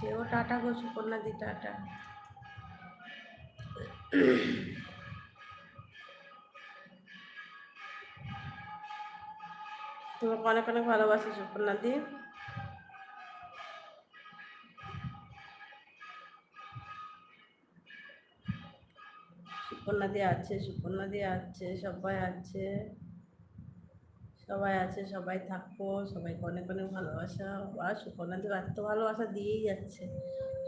সেও টাটা গো সুকন্যা দি, টাটা। তোমাকে অনেক অনেক ভালোবাসি সুকন্যা দি। সুকন্যা দি আছে, সুকন্যা দি আছে, সবাই আছে, সবাই আছে, সবাই থাকো, সবাইকে অনেক অনেক ভালোবাসা। আর সুকন্যা দি এত ভালোবাসা দিয়েই যাচ্ছে,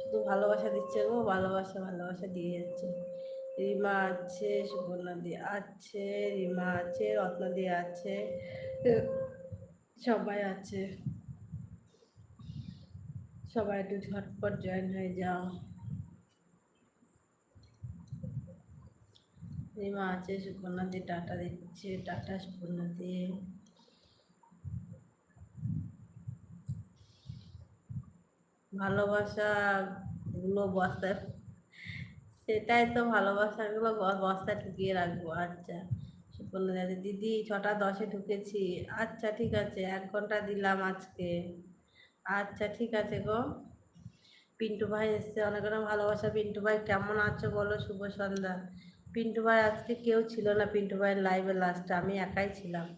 শুধু ভালোবাসা দিচ্ছে গো, ভালোবাসা ভালোবাসা দিয়ে যাচ্ছে। রিমা আছে, সুকন্যা দি আছে, রিমা আছে, রত্না দি আছে, সবাই আছে। সবাই একটু ঝটপট জয়েন হয়ে যাও। রিমা আছে, সুকন্যা দি টাটা দিচ্ছে, টাটা সুকন্যা দি। ভালোবাসা গুলো বস্তায়, সেটাই তো, ভালোবাসাগুলো বস্তায় ঢুকিয়ে রাখবো। আচ্ছা সুকন্যা দি, দিদি 6টা 10-এ ঢুকেছি। আচ্ছা ঠিক আছে, 1 ঘন্টা দিলাম আজকে। আচ্ছা ঠিক আছে গো। পিন্টু ভাই এসছে, অনেক অনেক ভালোবাসা। পিন্টু ভাই কেমন আছো বলো, শুভ সন্ধ্যা। পিন্টু ভাই আজকে কেউ ছিল না, পিন্টু ভাইয়ের লাইভে লাস্টে আমি একাই ছিলাম।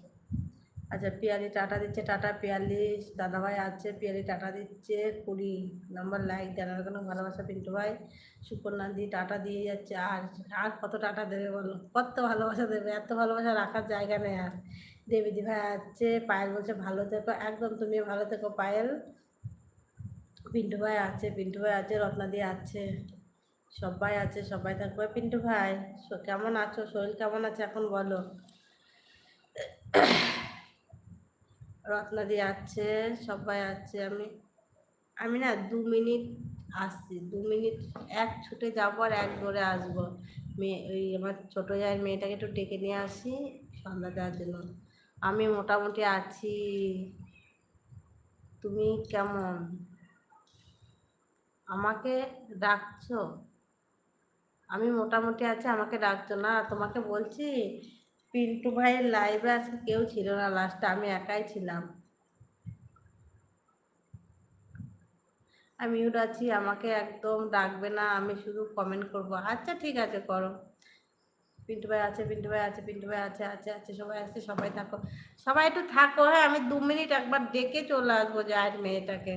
আচ্ছা পিয়ালি টাটা দিচ্ছে, টাটা পিয়ালি। দাদাভাই আছে, পিয়ালি টাটা দিচ্ছে, 20 নম্বর লাইক দেন, কোনো ভালোবাসা পিন্টু ভাই। সুকন্যা দি টাটা দিয়ে যাচ্ছে। আর আর কত টাটা দেবে বলো, কত ভালোবাসা দেবে, এত ভালোবাসা রাখার জায়গা নেই আর। দেবীদি ভাই আছে, পায়েল বলছে ভালো থেকো, একদম তুমি ভালো থেকো পায়েল। পিন্টু ভাই আছে, পিন্টু ভাই আছে, রত্না দি আছে, সবাই আছে, সবাই থাকবে। পিন্টু ভাই কেমন আছো, শরীর কেমন আছে এখন বলো। রত্নাদি আছে, সবাই আছে। আমি আমি না 2 মিনিট আসছি, 2 মিনিট, এক ছুটে যাবো আর এক দৌড়ে আসবো। মেয়ে ওই আমার ছোটো জায়ের মেয়েটাকে একটু ডেকে নিয়ে আসি সন্ধ্যা দেওয়ার জন্য। আমি মোটামুটি আছি, তুমি কেমন? আমাকে ডাকছো? আমি মোটামুটি আছি, আমাকে ডাকছো না? তোমাকে বলছি পিন্টু ভাইয়ের লাইভে আজকে কেউ ছিল না, লাস্টে আমি একাই ছিলাম। আমি মিউট আছি, আমাকে একদম ডাকবে না, আমি শুধু কমেন্ট করব। আচ্ছা ঠিক আছে করো। পিন্টু ভাই আছে, পিন্টু ভাই আছে, পিন্টু ভাই আছে, আছে আছে, সবাই আছে, সবাই থাকো, সবাই একটু থাকো। হ্যাঁ আমি 2 মিনিট একবার ডেকে চলে আসবো জায়ের মেয়েটাকে।